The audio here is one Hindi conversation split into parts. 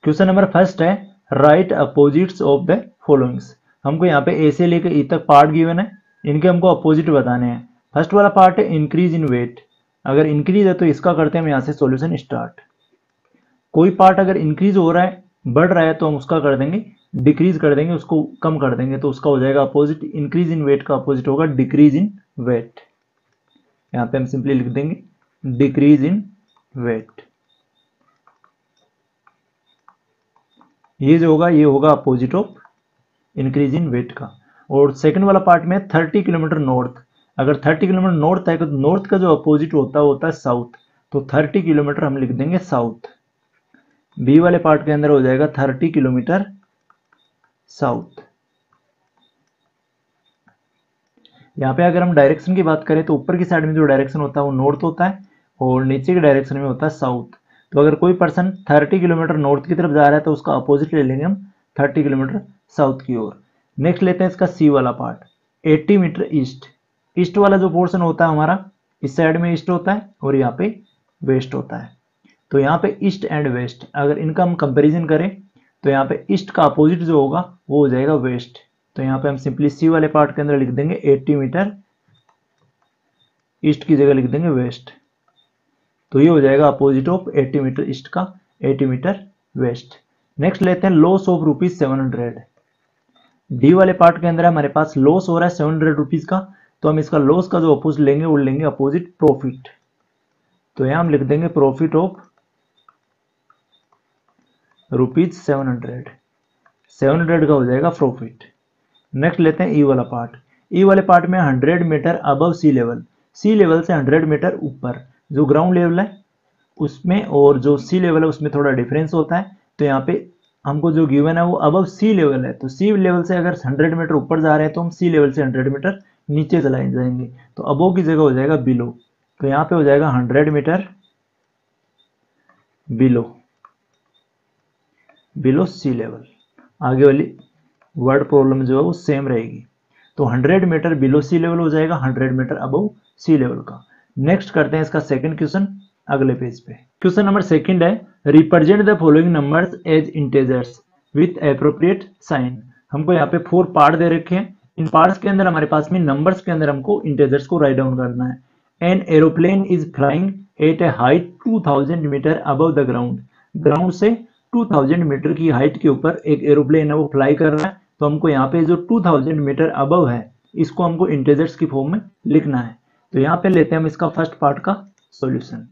क्वेश्चन नंबर फर्स्ट है right opposites of the followings. हमको यहाँ पे ए से लेकर ई तक पार्ट गिवन है, इनके हमको अपोजिट बताने हैं। फर्स्ट वाला पार्ट है इंक्रीज इन वेट। अगर इंक्रीज है तो इसका करते हैं हम यहाँ से सॉल्यूशन स्टार्ट। कोई पार्ट अगर इंक्रीज हो रहा है, बढ़ रहा है, तो हम उसका कर देंगे डिक्रीज कर देंगे, उसको कम कर देंगे, तो उसका हो जाएगा अपोजिट। इंक्रीज इन वेट का अपोजिट होगा डिक्रीज इन वेट। यहाँ पे हम सिंपली लिख देंगे डिक्रीज इन वेट। ये जो होगा ये होगा opposite of increase in weight का। और सेकंड वाला पार्ट में 30 किलोमीटर नॉर्थ। अगर 30 किलोमीटर नॉर्थ है तो नॉर्थ का जो अपोजिट होता है साउथ, तो 30 किलोमीटर हम लिख देंगे साउथ। बी वाले पार्ट के अंदर हो जाएगा 30 किलोमीटर साउथ। यहाँ पे अगर हम डायरेक्शन की बात करें तो ऊपर की साइड में जो डायरेक्शन होता है वो नॉर्थ होता है और नीचे के डायरेक्शन में होता है साउथ। तो अगर कोई पर्सन 30 किलोमीटर नॉर्थ की तरफ जा रहा है तो उसका अपोजिट ले लेंगे हम 30 किलोमीटर साउथ की ओर। नेक्स्ट लेते हैं इसका सी वाला पार्ट 80 मीटर ईस्ट। ईस्ट वाला जो पोर्शन होता है हमारा, इस साइड में ईस्ट होता है और यहाँ पे वेस्ट होता है। तो यहाँ पे ईस्ट एंड वेस्ट अगर इनका हम कंपेरिजन करें तो यहाँ पे ईस्ट का अपोजिट जो होगा वो हो जाएगा वेस्ट। तो यहाँ पे हम सिंपली सी वाले पार्ट के अंदर लिख देंगे 80 मीटर ईस्ट की जगह लिख देंगे वेस्ट। तो ये हो जाएगा अपोजिट ऑफ 80 मीटर ईस्ट का 80 मीटर वेस्ट। नेक्स्ट लेते हैं लॉस ऑफ ₹700। डी वाले पार्ट के अंदर हमारे पास लॉस हो रहा है 700 रुपीज का, तो हम इसका लॉस का जो अपोजिट लेंगे वो लेंगे अपोजिट प्रॉफिट। तो यहां हम लिख देंगे प्रॉफिट ऑफ ₹700। 700 का हो जाएगा प्रॉफिट। नेक्स्ट लेते हैं ई वाला पार्ट। ई वाले पार्ट में 100 मीटर अबव सी लेवल। सी लेवल से 100 मीटर ऊपर जो ग्राउंड लेवल है उसमें और जो सी लेवल है उसमें थोड़ा डिफरेंस होता है। तो यहाँ पे हमको जो गिवन है वो अबव सी लेवल है, तो सी लेवल से अगर 100 मीटर ऊपर जा रहे हैं तो हम सी लेवल से 100 मीटर नीचे चलाए जाएंगे, तो अबव की जगह हो जाएगा बिलो। तो यहाँ पे हो जाएगा 100 मीटर बिलो, बिलो सी लेवल। आगे वाली वर्ड प्रॉब्लम जो है वो सेम रहेगी। तो 100 मीटर बिलो सी लेवल हो जाएगा 100 मीटर अबव सी लेवल का। नेक्स्ट करते हैं इसका सेकंड क्वेश्चन अगले पेज पे। क्वेश्चन नंबर सेकंड है represent the following numbers as integers with appropriate sign. हमको यहाँ पे 4 पार्ट दे रखे हैं। इन पार्ट्स के अंदर हमारे पास में नंबर्स के अंदर हमको इंटेजर्स को राइट डाउन करना है। An aeroplane is flying at a height 2000 metre above the ground. Ground से 2000 मीटर की हाइट के ऊपर एक एरोप्लेन है वो फ्लाई कर रहा है। तो हमको यहाँ पे जो 2000 मीटर अबव है इसको हमको इंटेजर्स की फॉर्म में लिखना है। तो यहाँ पे लेते हैं हम इसका फर्स्ट पार्ट का सॉल्यूशन।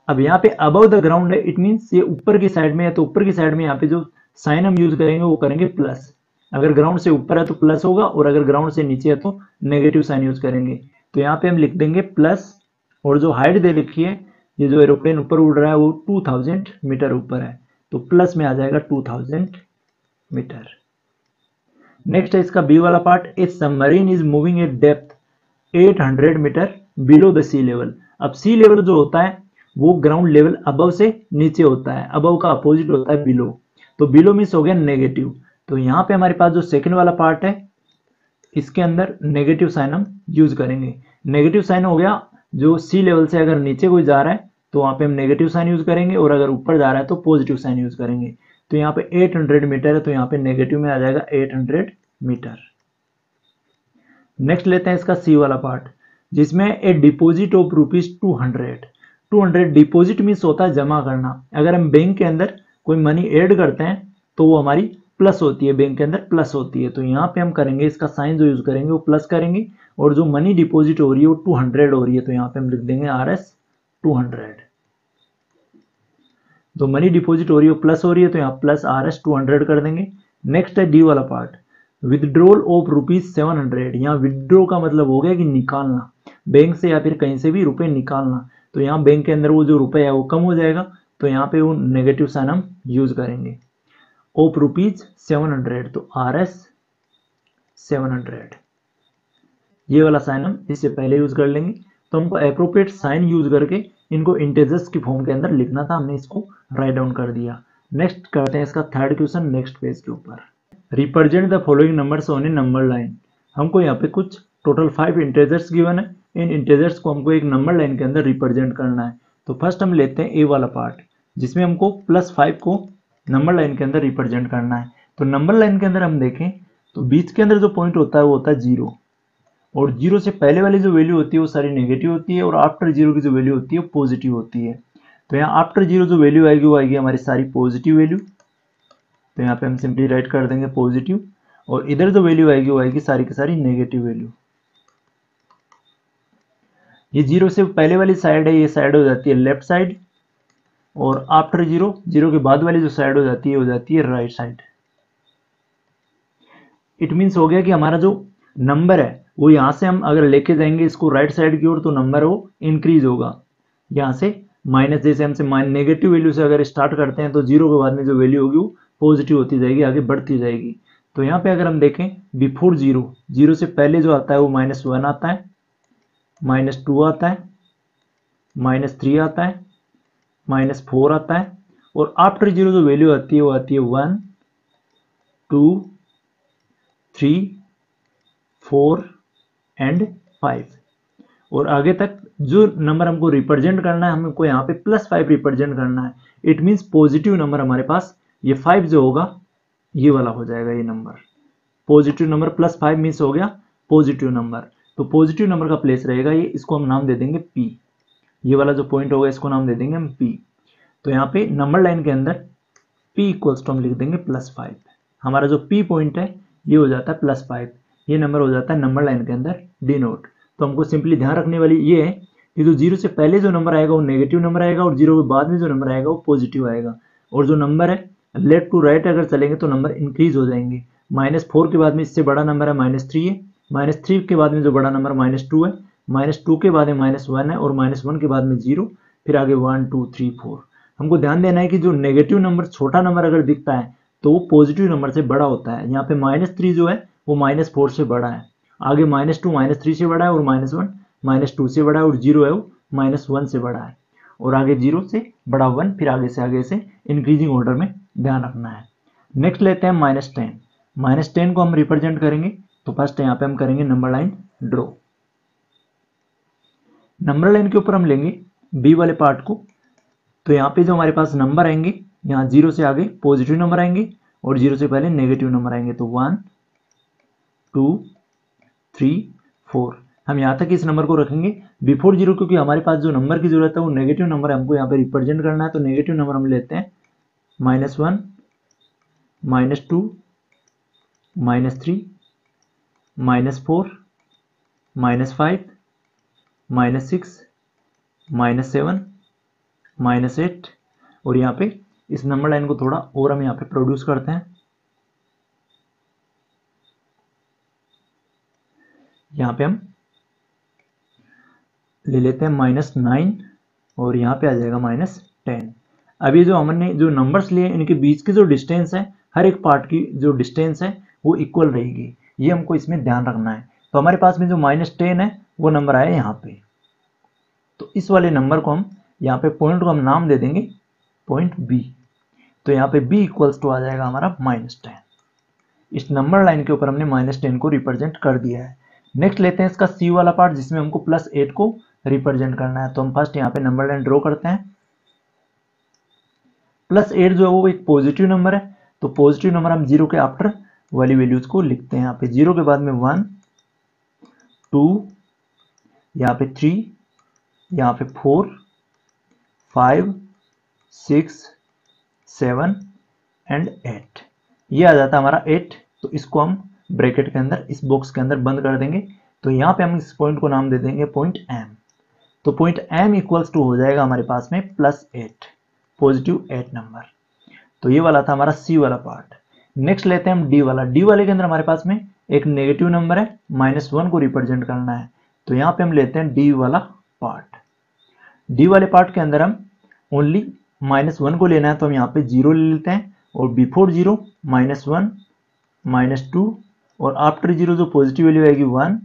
अब यहाँ पे अबव द ग्राउंड है, इट मींस ये ऊपर की साइड में है, तो ऊपर की साइड में यहाँ पे जो साइन हम यूज करेंगे वो करेंगे प्लस। अगर ग्राउंड से ऊपर है तो प्लस होगा और अगर ग्राउंड से नीचे है तो नेगेटिव साइन यूज करेंगे। तो यहाँ पे हम लिख देंगे प्लस, और जो हाइट दे रखी है ये जो एरोप्लेन ऊपर उड़ रहा है वो 2000 मीटर ऊपर है, तो प्लस में आ जाएगा 2000 मीटर। नेक्स्ट है इसका बी वाला part. A submarine is moving at depth 800 metre below the sea level. अब सी लेवल जो होता है वो ग्राउंड लेवल अबव से नीचे होता है, अबव का अपोजिट होता है बिलो। तो बिलो मीन्स हो गया नेगेटिव। तो यहाँ पे हमारे पास जो सेकंड वाला पार्ट है इसके अंदर नेगेटिव साइन हम यूज करेंगे। नेगेटिव साइन हो गया जो सी लेवल से अगर नीचे कोई जा रहा है तो वहां पे हम नेगेटिव साइन यूज करेंगे, और अगर ऊपर जा रहा है तो पॉजिटिव साइन यूज करेंगे। तो यहाँ पे 800 मीटर है तो यहाँ पे नेगेटिव में आ जाएगा 800 मीटर। नेक्स्ट लेते हैं इसका सी वाला पार्ट जिसमें ए डिपोजिट ऑफ ₹200। 200 डिपोजिट मीन्स होता है जमा करना। अगर हम बैंक के अंदर कोई मनी ऐड करते हैं तो वो हमारी प्लस होती है, बैंक के अंदर प्लस होती है। तो यहाँ पे हम करेंगे इसका साइन जो यूज करेंगे वो प्लस करेंगे, और जो मनी डिपॉजिट हो रही है वो 200 हो रही है, तो यहाँ पे हम लिख देंगे RS 200। तो मनी डिपॉजिट हो रही है प्लस हो रही है तो यहाँ प्लस RS 200 कर देंगे। नेक्स्ट है डी वाला पार्ट विदड्रॉल ऑफ ₹700। यहाँ विदड्रॉ का मतलब हो गया कि निकालना, बैंक से या फिर कहीं से भी रुपए निकालना। तो यहाँ बैंक के अंदर वो जो रुपए है वो कम हो जाएगा, तो यहाँ पे वो नेगेटिव साइन हम यूज करेंगे। ऑफ ₹700 तो RS 700, ये वाला साइन हम इससे पहले यूज कर लेंगे। तो हमको एप्रोप्रिएट साइन यूज करके इनको इंटेजर्स की फॉर्म के अंदर लिखना था, हमने इसको राइट डाउन कर दिया। नेक्स्ट करते हैं इसका थर्ड क्वेश्चन नेक्स्ट पेज के ऊपर। Represent the following numbers on a number line. हमको यहाँ पे कुछ टोटल 5 इंटेजर्स गिवन है। इन इंटेजर्स को हमको एक नंबर लाइन के अंदर रिप्रेजेंट करना है। तो फर्स्ट हम लेते हैं ए वाला पार्ट जिसमें हमको +5 को नंबर लाइन के अंदर रिप्रेजेंट करना है। तो नंबर लाइन के अंदर हम देखें तो बीच के अंदर जो पॉइंट होता है वो होता है 0, और 0 से पहले वाली जो वैल्यू होती है वो सारी नेगेटिव होती है, और आफ्टर 0 की जो वैल्यू होती है वो पॉजिटिव होती है। तो यहाँ आफ्टर 0 जो वैल्यू आएगी वो आएगी हमारी सारी पॉजिटिव वैल्यू, तो यहाँ पे हम सिंपली राइट कर देंगे पॉजिटिव, और इधर जो वैल्यू आएगी वो आएगी सारी की सारी नेगेटिव वैल्यू। ये 0 से पहले वाली साइड है, ये साइड हो जाती है लेफ्ट साइड, और आफ्टर 0 के बाद वाली जो साइड हो जाती है राइट साइड। इट मीन्स हो गया कि हमारा जो नंबर है वो यहाँ से हम अगर लेके जाएंगे इसको राइट साइड की ओर तो नंबर वो इंक्रीज होगा। यहाँ से माइनस, जैसे हमसे नेगेटिव वैल्यू से अगर स्टार्ट करते हैं तो 0 के बाद में जो वैल्यू होगी वो पॉजिटिव होती जाएगी, आगे बढ़ती जाएगी। तो यहाँ पे अगर हम देखें बिफोर 0 से पहले जो आता है वो -1 आता है, -2 आता है, -3 आता है, -4 आता है, और आफ्टर 0 जो वैल्यू आती है वो आती है 1, 2, 3, 4 एंड 5। और आगे तक जो नंबर हमको रिप्रेजेंट करना है, हमको यहाँ पे +5 रिप्रेजेंट करना है। इट मीन्स पॉजिटिव नंबर हमारे पास ये 5 जो होगा ये वाला हो जाएगा, ये नंबर पॉजिटिव नंबर +5 मीन्स हो गया पॉजिटिव नंबर। तो पॉजिटिव नंबर का प्लेस रहेगा ये, इसको हम नाम दे देंगे P। ये वाला जो पॉइंट होगा इसको नाम दे देंगे हम P। तो यहाँ पे नंबर लाइन के अंदर P इक्वल्स टू हम लिख देंगे +5। हमारा जो P पॉइंट है ये हो जाता है +5, ये नंबर हो जाता है नंबर लाइन के अंदर डिनोट। तो हमको सिंपली ध्यान रखने वाली ये है कि जो 0 से पहले जो नंबर आएगा वो नेगेटिव नंबर आएगा, और 0 के बाद में जो नंबर आएगा वो पॉजिटिव आएगा। और जो नंबर है लेफ्ट टू राइट अगर चलेंगे तो नंबर इंक्रीज हो जाएंगे। -4 के बाद में इससे बड़ा नंबर है -3 है, -3 के बाद में जो बड़ा नंबर -2 है, -2 के बाद में -1 है, और -1 के बाद में 0, फिर आगे 1, 2, 3, 4। हमको ध्यान देना है कि जो नेगेटिव नंबर छोटा नंबर अगर दिखता है तो वो पॉजिटिव नंबर से बड़ा होता है। यहाँ पे -3 जो है वो -4 से बड़ा है, आगे -2 -3 से बड़ा है, और -1 -2 से बड़ा है, और 0 है वो -1 से बड़ा है, और आगे 0 से बड़ा 1, फिर आगे से इंक्रीजिंग ऑर्डर में ध्यान रखना है। नेक्स्ट लेते हैं -10। -10 को हम रिप्रेजेंट करेंगे, तो फर्स्ट यहाँ पे हम करेंगे number line draw. Number line के ऊपर हम लेंगे बी वाले पार्ट को। तो यहाँ पे जो हमारे पास नंबर आएंगे, यहाँ 0 से आगे पॉजिटिव नंबर आएंगे, और 0 से पहले नेगेटिव नंबर आएंगे। तो 1, 2, 3, 4 हम यहाँ तक इस नंबर को रखेंगे बिफोर 0, क्योंकि हमारे पास जो नंबर की जरूरत है वो नेगेटिव नंबर है, हमको यहाँ पे रिप्रेजेंट करना है। तो नेगेटिव नंबर हम लेते हैं -1, -2, -3, -4, -5, -6, -7, -8, और यहाँ पे इस नंबर लाइन को थोड़ा और हम यहाँ पे प्रोड्यूस करते हैं। यहाँ पे हम ले लेते हैं -9, और यहाँ पे आ जाएगा -10। अब ये जो हमने जो नंबर्स लिए इनके बीच की जो डिस्टेंस है, हर एक पार्ट की जो डिस्टेंस है वो इक्वल रहेगी, ये हमको इसमें ध्यान रखना है। तो हमारे पास में जो -10 है वो नंबर आया यहाँ पे, तो इस वाले नंबर को हम यहाँ पे पॉइंट को हम नाम दे देंगे पॉइंट B। तो यहाँ पे B इक्वल्स टू आ जाएगा हमारा -10। इस नंबर लाइन के ऊपर हमने -10 को रिप्रेजेंट कर दिया है। नेक्स्ट लेते हैं इसका C वाला पार्ट, जिसमें हमको +8 को रिप्रेजेंट करना है। तो हम फर्स्ट यहाँ पे नंबर लाइन ड्रॉ करते हैं। +8 जो है वो एक पॉजिटिव नंबर है, तो पॉजिटिव नंबर हम 0 के आफ्टर वाली वैल्यूज को लिखते हैं। यहाँ पे 0 के बाद में 1, 2, यहाँ पे 3, यहाँ पे 4, 5, 6, 7 एंड 8। ये आ जाता है हमारा 8। तो इसको हम ब्रैकेट के अंदर इस बॉक्स के अंदर बंद कर देंगे। तो यहाँ पे हम इस पॉइंट को नाम दे देंगे पॉइंट M। तो पॉइंट M इक्वल्स टू हो जाएगा हमारे पास में +8, पॉजिटिव 8 नंबर। तो ये वाला था हमारा C वाला पार्ट। नेक्स्ट लेते हैं हम D वाला। D वाले के अंदर हमारे पास में एक नेगेटिव नंबर है, -1 को रिप्रेजेंट करना है। तो यहाँ पे हम लेते हैं D वाला पार्ट। D वाले पार्ट के अंदर हम ओनली -1 को लेना है, तो हम यहाँ पे 0 ले लेते हैं, और बिफोर 0 -1, -2, और आफ्टर 0 जो पॉजिटिव वैल्यू आएगी 1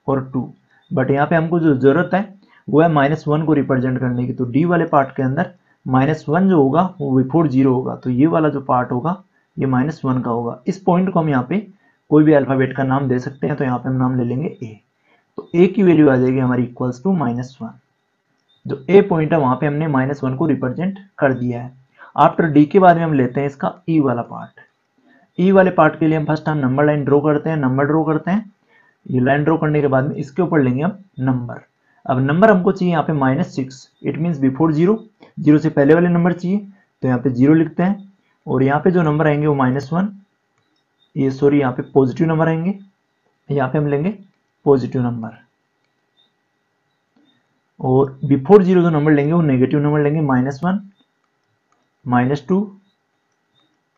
और 2। बट यहाँ पे हमको जो जरूरत है वो है -1 को रिप्रेजेंट करने की। तो D वाले पार्ट के अंदर -1 जो होगा वो बिफोर 0 होगा, तो ये वाला जो पार्ट होगा ये -1 का होगा। इस पॉइंट को हम यहाँ पे कोई भी अल्फाबेट का नाम दे सकते हैं। तो यहाँ पे हम नाम ले लेंगे A। तो A की वैल्यू आ जाएगी हमारी इक्वल्स टू -1। जो ए पॉइंट है वहां पे हमने -1 को रिप्रेजेंट कर दिया है। आफ्टर डी के बाद में हम लेते हैं इसका ई वाला पार्ट। ई वाले पार्ट के लिए हम फर्स्ट नंबर लाइन ड्रॉ करते हैं, नंबर ड्रॉ करते हैं। ये लाइन ड्रॉ करने के बाद में इसके ऊपर लेंगे हम नंबर। अब नंबर हमको चाहिए यहाँ पे -6, it means before zero, zero से पहले वाले नंबर चाहिए, तो यहाँ पे 0 लिखते हैं। और यहाँ पे जो नंबर आएंगे वो -1, ये सॉरी यहाँ पे पॉजिटिव नंबर आएंगे, यहाँ पे हम लेंगे पॉजिटिव नंबर। और बिफोर जीरो जो नंबर लेंगे वो नेगेटिव नंबर लेंगे, -1, -2,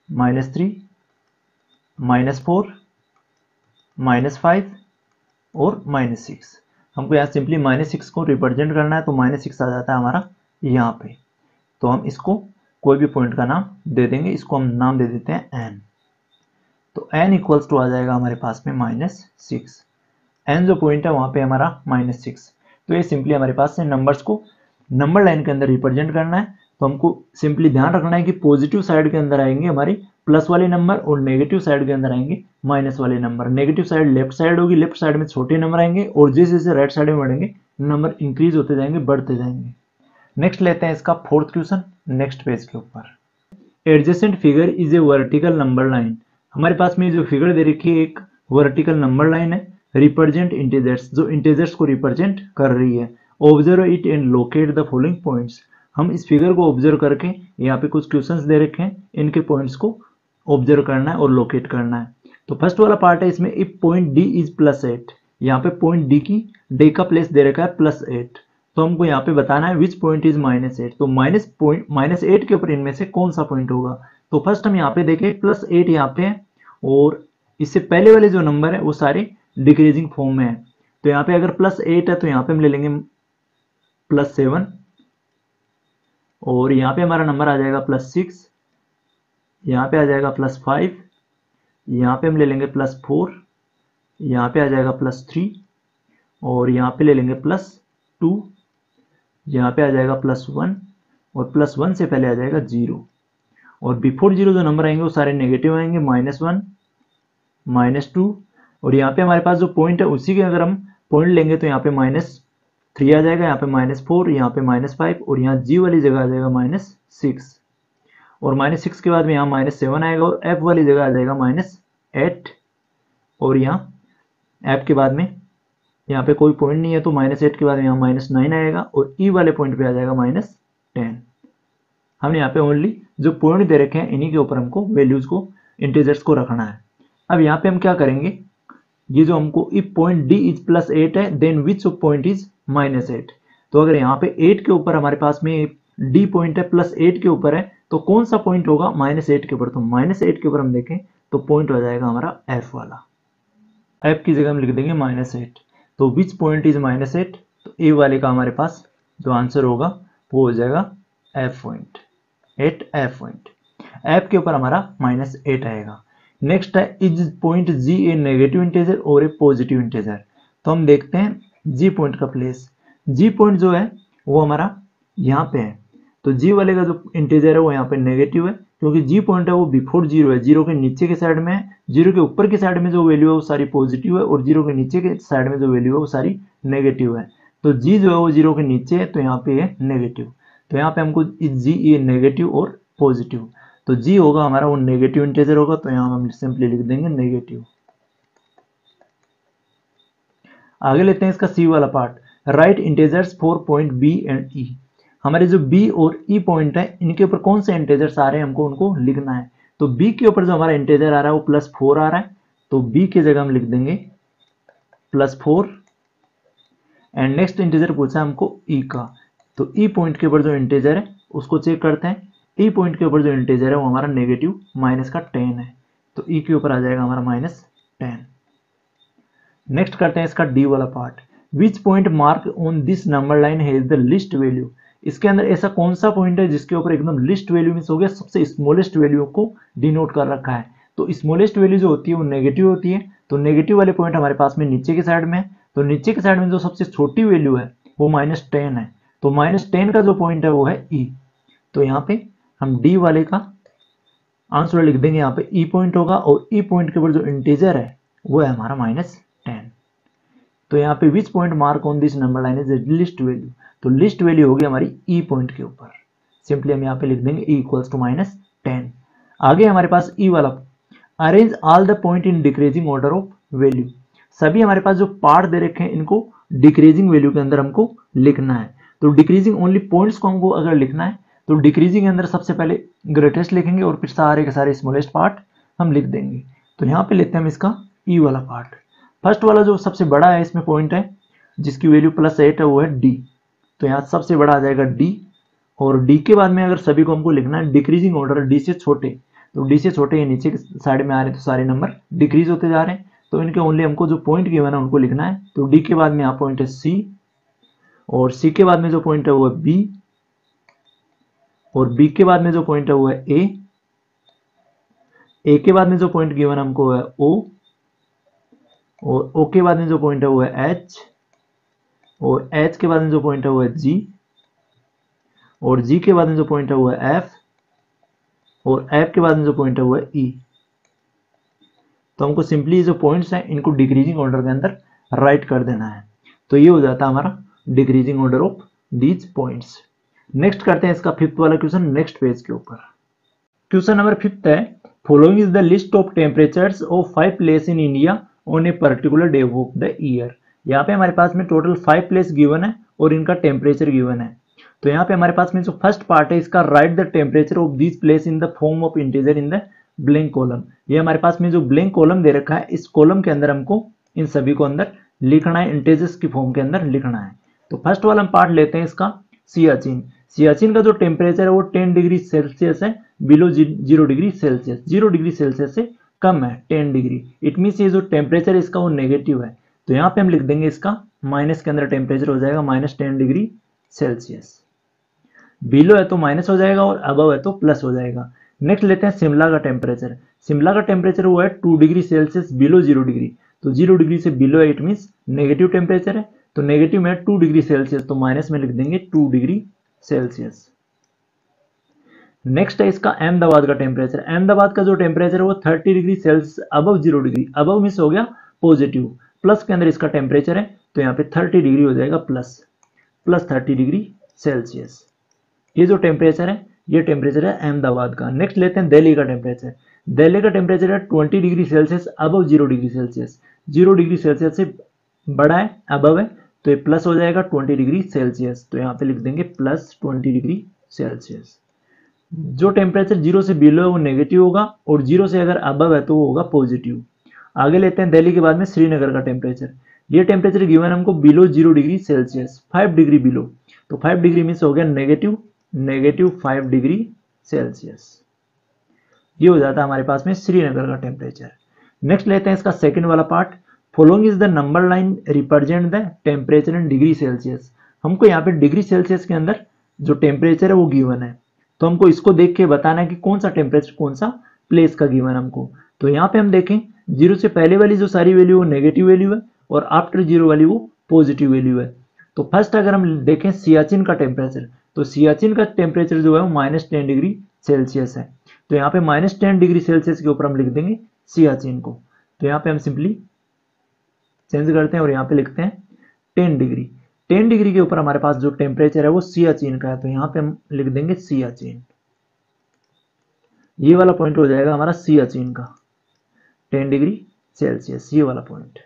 -3, -4, -5 और -6। हमको यहाँ सिंपली -6 को रिप्रेजेंट करना है, तो -6 आ जाता है हमारा यहाँ पे। तो हम इसको कोई भी पॉइंट का नाम दे देंगे, इसको हम नाम दे देते हैं n। तो n इक्वल्स टू आ जाएगा हमारे पास में -6। n जो पॉइंट है वहां पे हमारा -6। तो ये सिंपली हमारे पास से नंबर्स को नंबर लाइन के अंदर रिप्रेजेंट करना है। तो हमको सिंपली ध्यान रखना है कि पॉजिटिव साइड के अंदर आएंगे हमारे प्लस वाले नंबर और नेगेटिव साइड के अंदर आएंगे माइनस वाले number. Negative side left side होगी, लेफ्ट साइड में छोटे नंबर आएंगे और जैसे जैसे राइट साइड में बढ़ेंगे नंबर इंक्रीज होते जाएंगे, बढ़ते जाएंगे। नेक्स्ट लेते हैं इसका फोर्थ क्वेश्चन नेक्स्ट पेज के ऊपर। Adjacent figure is a vertical number line. हमारे पास में जो फिगर दे रखी है एक वर्टिकल नंबर लाइन है, रिप्रेजेंट इंटीजर्स, जो इंटीजर्स को रिप्रेजेंट कर रही है। Observe it and locate the following points. हम इस फिगर को ऑब्जर्व करके यहाँ पे कुछ क्वेश्चंस दे रखे हैं, इनके पॉइंट्स को ऑब्जर्व करना है और लोकेट करना है। तो फर्स्ट वाला पार्ट है इसमें, इफ पॉइंट डी इज +8, यहाँ पे पॉइंट डी का प्लेस दे रखा है +8, तो हमको यहाँ पे बताना है विच पॉइंट इज -8। तो -8 के ऊपर इनमें से कौन सा पॉइंट होगा। तो फर्स्ट हम यहाँ पे देखें +8 यहाँ पे है और इससे पहले वाले जो नंबर है वो सारे डिक्रीजिंग फॉर्म में है। तो यहाँ पे अगर +8 है तो यहाँ पे हम ले लेंगे +7 और यहाँ पे हमारा नंबर आ जाएगा +6, यहाँ पे आ जाएगा +5, यहाँ पे हम ले लेंगे +4, यहाँ पे आ जाएगा +3 और यहाँ पे ले लेंगे +2, यहाँ पे आ जाएगा +1 और +1 से पहले आ जाएगा 0 और बिफोर 0 जो नंबर आएंगे वो सारे नेगेटिव आएंगे, -1, -2 और यहाँ पे हमारे पास जो पॉइंट है उसी के अगर हम पॉइंट लेंगे तो यहाँ पे -3 आ जाएगा, यहाँ पे -4, यहाँ पे -5 और यहाँ जी वाली जगह आ जाएगा -6 और -6 के बाद में यहाँ -7 आएगा और एफ वाली जगह आ जाएगा -8 और यहाँ एफ के बाद में यहाँ पे कोई पॉइंट नहीं है तो -8 के बाद यहाँ -9 आएगा और ई वाले पॉइंट पे आ जाएगा -10। हमने यहाँ पे ओनली जो पॉइंट दे रखे हैं इन्हीं के ऊपर हमको वैल्यूज को इंटीजर्स को रखना है। अब यहाँ पे हम क्या करेंगे, ये जो हमको इफ पॉइंट डी इज +8 है देन विच पॉइंट इज -8। तो अगर यहाँ पे 8 के ऊपर हमारे पास में डी पॉइंट है +8 के ऊपर है तो कौन सा पॉइंट होगा -8 के ऊपर। तो -8 के ऊपर हम देखें तो पॉइंट हो जाएगा हमारा एफ वाला, एफ की जगह हम लिख देंगे -8। तो विच पॉइंट इज -8, तो ए वाले का हमारे पास जो आंसर होगा वो हो जाएगा F point, F point. F के ऊपर हमारा -8 आएगा। नेक्स्ट है is point G a negative integer और ए पॉजिटिव इंटीजर। तो हम देखते हैं जी पॉइंट का प्लेस। जी पॉइंट जो है वो हमारा यहाँ पे है, तो जी वाले का जो इंटीजर है वो यहाँ पे नेगेटिव है क्योंकि जी पॉइंट है वो बिफोर 0 है, 0 के नीचे के साइड में है। 0 के ऊपर की साइड में जो वैल्यू है वो सारी पॉजिटिव है और 0 के नीचे के साइड में जो वैल्यू है वो सारी नेगेटिव है। तो जी जो है वो 0 के नीचे है तो यहाँ पे है नेगेटिव। तो यहाँ पे हमको जी ये नेगेटिव और पॉजिटिव, तो जी होगा हमारा वो नेगेटिव इंटीजर होगा, तो यहाँ हम सिंपली लिख देंगे नेगेटिव। आगे लेते हैं इसका सी वाला part, right integers for point B and E. हमारे जो बी और ई पॉइंट है इनके ऊपर कौन से इंटीजर्स आ रहे हैं हमको उनको लिखना है। तो बी के ऊपर जो हमारा इंटीजर आ रहा है वो +4 आ रहा है, तो बी की जगह हम लिख देंगे +4 एंड नेक्स्ट इंटीजर पूछा है हमको ई का, तो ई पॉइंट के ऊपर जो इंटीजर है उसको चेक करते हैं। ई पॉइंट के ऊपर जो इंटीजर है वो हमारा नेगेटिव -10 है, तो ई के ऊपर आ जाएगा हमारा -10। नेक्स्ट करते हैं इसका डी वाला part, which point mark on this number line has the least value. इसके अंदर ऐसा कौन सा पॉइंट है जिसके ऊपर एकदम लिस्ट वैल्यू मींस हो गया सबसे स्मॉलेस्ट वैल्यू को डिनोट कर रखा है। तो स्मॉलेस्ट वैल्यू जो होती है वो नेगेटिव होती है, तो नेगेटिव वाले पॉइंट हमारे पास में नीचे के साइड में है। तो नीचे के साइड में जो सबसे छोटी वैल्यू है वो -10 है, तो -10 का जो पॉइंट है वो है ई। तो यहाँ पे हम डी वाले का आंसर लिख देंगे, यहाँ पे ई पॉइंट होगा और ई पॉइंट के ऊपर जो इंटीजर है वो है हमारा -10। तो यहाँ पे which point mark on this number line is least value, तो लिस्ट वैल्यू होगी हमारी ई पॉइंट के ऊपर। सिंपली हम यहाँ पे लिख देंगे ई इक्वल्स टू -10। आगे हमारे पास ई वाला, arrange all the point in decreasing order of value. सभी हमारे पास जो पार्ट दे रखे हैं इनको डिक्रीजिंग वैल्यू के अंदर हमको लिखना है। तो डिक्रीजिंग ओनली पॉइंट्स को हमको अगर लिखना है तो डिक्रीजिंग के अंदर सबसे पहले ग्रेटेस्ट लिखेंगे और फिर सारे के सारे स्मॉलेस्ट पार्ट हम लिख देंगे। तो यहाँ पे लेते हैं हम इसका ई वाला पार्ट। फर्स्ट वाला जो सबसे बड़ा है इसमें पॉइंट है जिसकी वैल्यू +8 है वो है डी। तो यहाँ सबसे बड़ा आ जाएगा डी, और डी के बाद में अगर सभी को हमको लिखना है डिक्रीजिंग ऑर्डर डी से छोटे, तो डी से छोटे ये नीचे की साइड में आ रहे हैं तो सारे नंबर डिक्रीज होते जा रहे हैं। तो इनके ओनली हमको जो पॉइंट गिवन है उनको लिखना है। तो डी के बाद में यहाँ पॉइंट है सी, और सी के बाद में जो पॉइंट है वो है बी, और बी के बाद में जो पॉइंट है वो है ए के बाद में जो पॉइंट गिवन हमको है ओ, और ओ के बाद में जो पॉइंट है वो है एच, और एच के बाद में जो पॉइंट है वो है जी, और जी के बाद में जो पॉइंट है वो है एफ, और एफ के बाद में जो पॉइंट है वो है ई। तो हमको सिंपली जो पॉइंट्स हैं इनको डिक्रीजिंग ऑर्डर के अंदर राइट कर देना है। तो ये हो जाता है हमारा decreasing order of these points. Next करते हैं इसका फिफ्थ वाला क्वेश्चन नेक्स्ट पेज के ऊपर। क्वेश्चन नंबर 5 है, following is the list of temperatures of 5 place in India on a particular day of the year. यहाँ पे हमारे पास में टोटल 5 प्लेस गिवन है और इनका टेम्परेचर गिवन है। तो यहाँ पे हमारे पास में जो फर्स्ट पार्ट है इसका right the temperature of this place in the form of integer in the blank column. ये हमारे पास में जो ब्लैंक कॉलम दे रखा है इस कॉलम के अंदर हमको इन सभी को अंदर लिखना है, इंटीजर्स की फॉर्म के अंदर लिखना है। तो फर्स्ट वाला हम पार्ट लेते हैं इसका सियाचिन। सियाचिन का जो टेम्परेचर है वो 10 डिग्री सेल्सियस है, below 0 degree Celsius, 0 degree Celsius से कम है 10 डिग्री। इट मीन्स ये जो टेम्परेचर है इसका वो नेगेटिव है। तो यहाँ पे हम लिख देंगे इसका माइनस के अंदर टेम्परेचर हो जाएगा -10 डिग्री सेल्सियस। बिलो है तो माइनस हो जाएगा और अबव है तो प्लस हो जाएगा। नेक्स्ट लेते हैं शिमला का टेम्परेचर। शिमला का टेम्परेचर वो है 2 डिग्री सेल्सियस बिलो 0 डिग्री। तो 0 डिग्री से बिलो है, इट मीन्स नेगेटिव टेम्परेचर है। तो नेगेटिव में 2 डिग्री सेल्सियस, तो माइनस में लिख देंगे 2 डिग्री सेल्सियस। नेक्स्ट है इसका अहमदाबाद का टेम्परेचर। अहमदाबाद का जो टेम्परेचर है वो 30 degree Celsius above 0 degree, above miss हो गया पॉजिटिव, प्लस के अंदर इसका टेम्परेचर है तो यहाँ पे 30 डिग्री हो जाएगा प्लस 30 डिग्री सेल्सियस। ये जो टेम्परेचर है ये टेम्परेचर है अहमदाबाद का। नेक्स्ट लेते हैं दिल्ली का टेम्परेचर। दिल्ली का टेम्परेचर है 20 degree Celsius above 0 degree Celsius, 0 degree Celsius से बड़ा है, अबव है, तो ये प्लस हो जाएगा 20 डिग्री सेल्सियस। तो यहाँ पे लिख देंगे +20 डिग्री सेल्सियस। जो टेम्परेचर 0 से बिलो है वो नेगेटिव होगा और 0 से अगर अबव है तो वो होगा पॉजिटिव। आगे लेते हैं दिल्ली के बाद में श्रीनगर का टेम्परेचर। ये टेम्परेचर गिवन हमको below 0 degree Celsius, 5 degree below, तो 5 डिग्री मीन्स हो गया नेगेटिव 5 डिग्री सेल्सियस। ये हो जाता है हमारे पास में श्रीनगर का टेम्परेचर। नेक्स्ट लेते हैं इसका सेकंड वाला part. Following is the number line represent the temperature in degree Celsius. हमको यहाँ पे डिग्री सेल्सियस के अंदर जो टेम्परेचर है वो गिवन है, तो हमको इसको देख के बताना है कि कौन सा टेम्परेचर कौन सा प्लेस का गिवन हमको। तो यहाँ पे हम देखें 0 से पहले वाली जो सारी वैल्यू वो नेगेटिव वैल्यू है और आफ्टर 0 वाली वो पॉजिटिव वैल्यू है। तो फर्स्ट अगर हम देखें सियाचिन का टेम्परेचर, तो सियाचिन का टेम्परेचर जो है वो -10 डिग्री सेल्सियस है। तो यहाँ पे -10 डिग्री सेल्सियस के ऊपर हम लिख देंगे सियाचिन को। तो यहाँ पे हम सिंपली चेंज करते हैं और यहाँ पे लिखते हैं 10 डिग्री। 10 डिग्री के ऊपर हमारे पास जो टेम्परेचर है वो सियाचिन का है, तो यहाँ पे हम लिख देंगे सियाचिन। ये वाला पॉइंट हो जाएगा हमारा सियाचिन का 10 डिग्री सेल्सियस, ये वाला पॉइंट।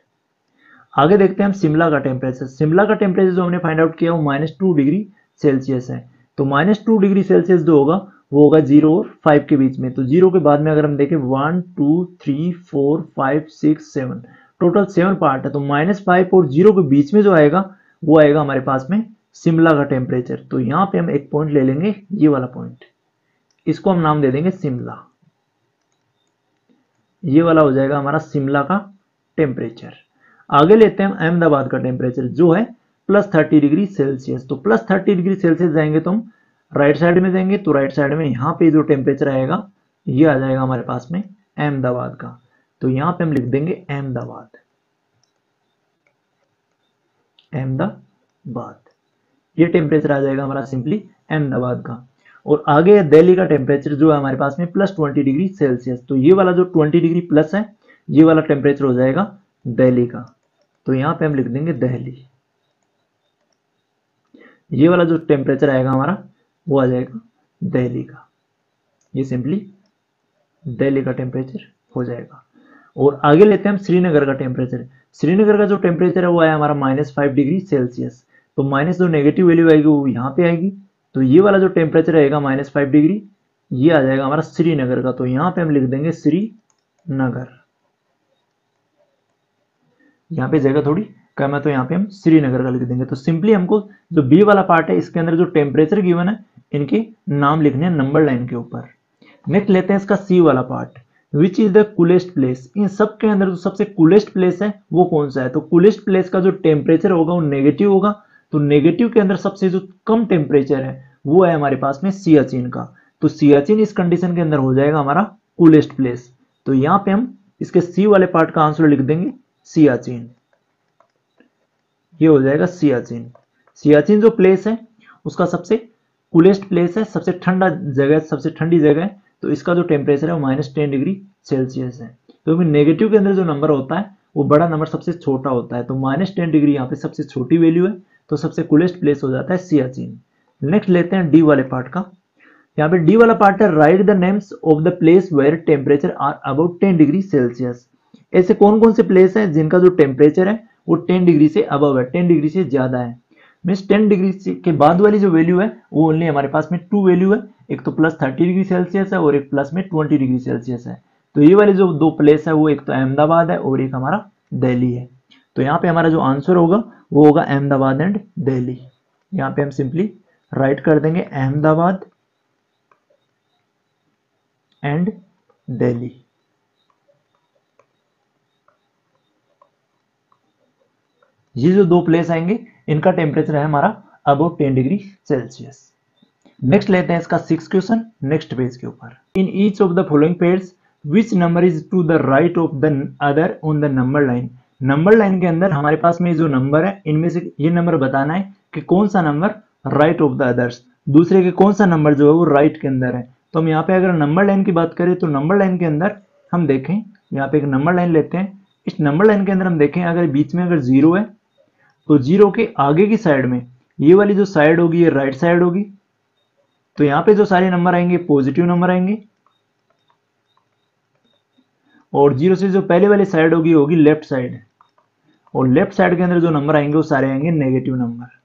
आगे देखते हैं हम शिमला का टेम्परेचर। शिमला का टेम्परेचर जो हमने फाइंड आउट किया वो -2 डिग्री सेल्सियस है। तो -2 डिग्री सेल्सियस जो होगा वो होगा 0 और 5 के बीच में। तो 0 के बाद में अगर हम देखें 1 2 3 4 5 6 7, टोटल 7 पार्ट है। तो -5 और 0 के बीच में जो आएगा वो आएगा हमारे पास में शिमला का टेम्परेचर। तो यहाँ पे हम एक पॉइंट ले लेंगे, ये वाला पॉइंट, इसको हम नाम दे देंगे शिमला। ये वाला हो जाएगा हमारा शिमला का टेम्परेचर। आगे लेते हैं हम अहमदाबाद का टेम्परेचर जो है +30 डिग्री सेल्सियस। तो +30 डिग्री सेल्सियस जाएंगे तो हम राइट साइड में जाएंगे, तो राइट साइड में यहाँ पे जो टेम्परेचर आएगा ये आ जाएगा हमारे पास में अहमदाबाद का। तो यहाँ पे हम लिख देंगे अहमदाबाद। ये टेम्परेचर आ जाएगा हमारा सिंपली अहमदाबाद का। और आगे है दिल्ली का टेम्परेचर जो है हमारे पास में +20 डिग्री सेल्सियस। तो ये वाला जो 20 डिग्री प्लस है ये वाला टेम्परेचर हो जाएगा दिल्ली का। तो यहाँ पे हम लिख देंगे दिल्ली। ये वाला जो टेम्परेचर आएगा हमारा वो आ जाएगा दिल्ली का, ये सिंपली दिल्ली का टेम्परेचर हो जाएगा। और आगे लेते हैं हम श्रीनगर का टेम्परेचर। श्रीनगर का जो टेम्परेचर है वो आया हमारा -5 डिग्री सेल्सियस। तो माइनस जो नेगेटिव वैल्यू आएगी वो यहाँ पे आएगी। तो ये वाला जो टेम्परेचर रहेगा -5 डिग्री, ये आ जाएगा हमारा श्रीनगर का। तो यहाँ पे हम लिख देंगे श्रीनगर। यहाँ पे जगह थोड़ी कम है तो यहाँ पे हम श्रीनगर का लिख देंगे। तो सिंपली हमको जो बी वाला पार्ट है इसके अंदर जो टेम्परेचर गिवन है इनके नाम लिखने हैं नंबर लाइन के ऊपर। नेक्स्ट लेते हैं इसका सी वाला part, which is the coolest place. इन सब के अंदर जो सबसे कूलेस्ट प्लेस है वो कौन सा है। तो कूलेस्ट प्लेस का जो टेम्परेचर होगा वो नेगेटिव होगा। तो नेगेटिव के अंदर सबसे जो कम टेम्परेचर है वो है हमारे पास में सियाचिन का। तो सियाचिन इस कंडीशन के अंदर हो जाएगा हमारा कूलेस्ट प्लेस। तो यहाँ पे हम इसके सी वाले पार्ट का आंसर लिख देंगे सियाचिन। ये हो जाएगा सियाचिन। सियाचिन जो प्लेस है उसका सबसे कूलेस्ट प्लेस है, सबसे ठंडा जगह, सबसे ठंडी जगह है। तो इसका जो टेम्परेचर है वो -10 डिग्री सेल्सियस है। क्योंकि नेगेटिव के अंदर जो नंबर होता है वो बड़ा नंबर सबसे छोटा होता है। तो -10 डिग्री यहाँ पे सबसे छोटी वैल्यू है, तो सबसे कूलेस्ट प्लेस हो जाता है सियाचिन। नेक्स्ट लेते हैं डी वाले पार्ट का। यहाँ पे डी वाला पार्ट है, write the names of the place where temperature are about 10 degree Celsius. ऐसे कौन कौन से प्लेस है जिनका जो टेम्परेचर है वो 10 डिग्री से अबव है, 10 डिग्री से ज्यादा है। मीन्स 10 डिग्री के बाद वाली जो वैल्यू है वो ओनली हमारे पास में 2 वैल्यू है, एक तो +30 डिग्री सेल्सियस है और एक प्लस में 20 डिग्री सेल्सियस है। तो ये वाली जो दो प्लेस है वो एक तो अहमदाबाद है और एक हमारा दिल्ली है। तो यहाँ पे हमारा जो आंसर होगा वो होगा अहमदाबाद एंड दिल्ली। यहाँ पे हम सिंपली राइट कर देंगे अहमदाबाद एंड दिल्ली। ये जो दो प्लेस आएंगे इनका टेम्परेचर है हमारा अबाउट 10 डिग्री सेल्सियस। नेक्स्ट लेते हैं इसका 6 क्वेश्चन नेक्स्ट पेज के ऊपर। In each of the following pairs which number is to the right of the other on the number line. Number line के अंदर हमारे पास में जो नंबर है इनमें से ये नंबर बताना है कि कौन सा number right of the others, दूसरे के कौन सा नंबर जो है वो राइट के अंदर है। तो हम यहाँ पे अगर नंबर लाइन की बात करें तो नंबर लाइन के अंदर हम देखें, यहाँ पे एक नंबर लाइन लेते हैं। इस नंबर लाइन के अंदर हम देखें अगर बीच में अगर 0 है तो 0 के आगे की साइड में ये वाली जो साइड होगी ये राइट साइड होगी। तो यहाँ पे जो सारे नंबर आएंगे पॉजिटिव नंबर आएंगे और 0 से जो पहले वाली साइड होगी लेफ्ट साइड, और लेफ्ट साइड के अंदर जो नंबर आएंगे वो सारे आएंगे नेगेटिव नंबर।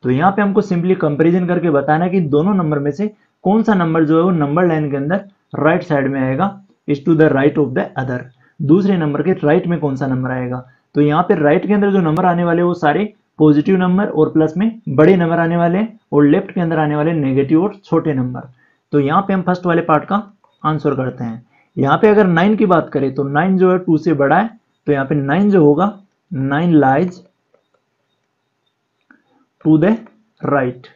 तो यहाँ पे हमको सिंपली कंपैरिजन करके बताना है कि दोनों नंबर में से कौन सा नंबर जो है वो नंबर लाइन के अंदर राइट साइड में आएगा, is to the right of the other. दूसरे नंबर के राइट में कौन सा नंबर आएगा। तो यहाँ पे राइट के अंदर जो नंबर आने वाले वो सारे पॉजिटिव नंबर और प्लस में बड़े नंबर आने वाले हैं, और लेफ्ट के अंदर आने वाले नेगेटिव और छोटे नंबर। तो यहाँ पे हम फर्स्ट वाले पार्ट का आंसर करते हैं। यहाँ पे अगर 9 की बात करें तो 9 जो है 2 से बड़ा है, तो यहाँ पे 9 जो होगा 9 लाइज टू द राइट।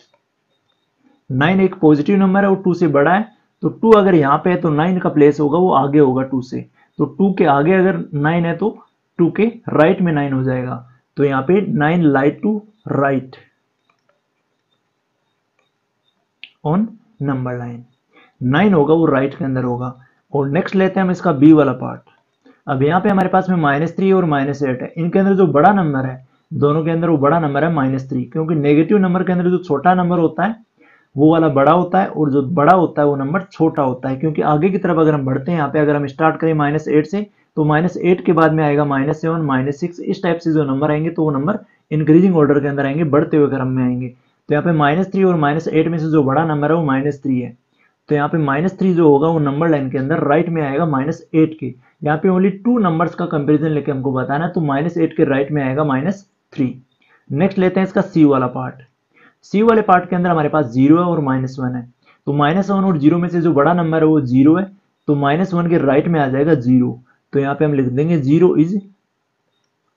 9 एक पॉजिटिव नंबर है और 2 से बड़ा है, तो 2 अगर यहाँ पे है तो 9 का प्लेस होगा वो आगे होगा 2 से। तो 2 के आगे अगर 9 है तो 2 के राइट में 9 हो जाएगा। तो यहाँ पे 9 light to right on number line. 9 होगा वो राइट के अंदर होगा। और नेक्स्ट लेते हैं हम इसका बी वाला पार्ट। अब यहाँ पे हमारे पास में -3 और -8 है। इनके अंदर जो बड़ा नंबर है, दोनों के अंदर वो बड़ा नंबर है -3, क्योंकि नेगेटिव नंबर के अंदर जो छोटा नंबर होता है वो वाला बड़ा होता है और जो बड़ा होता है वो नंबर छोटा होता है। क्योंकि आगे की तरफ अगर हम बढ़ते हैं, यहाँ पे अगर हम स्टार्ट करें -8 से तो -8 के बाद में आएगा -7, -6, इस टाइप से जो नंबर आएंगे तो वो नंबर इंक्रीजिंग ऑर्डर के अंदर आएंगे, बढ़ते हुए क्रम में आएंगे। तो यहाँ पे -3 और -8 में से जो बड़ा नंबर है वो -3 है। तो यहाँ पे -3 जो होगा वो नंबर लाइन के अंदर राइट में आएगा -8 के। यहाँ पे ओनली 2 नंबर्स का कंपेरिजन लेके हमको बताना है, तो -8 के राइट में आएगा -3। नेक्स्ट लेते हैं इसका सी वाला पार्ट। सी वाले पार्ट के अंदर हमारे पास 0 है और -1 है। तो -1 और 0 में से जो बड़ा नंबर है वो 0 है, तो -1 के राइट में आ जाएगा 0। तो यहाँ पे हम लिख देंगे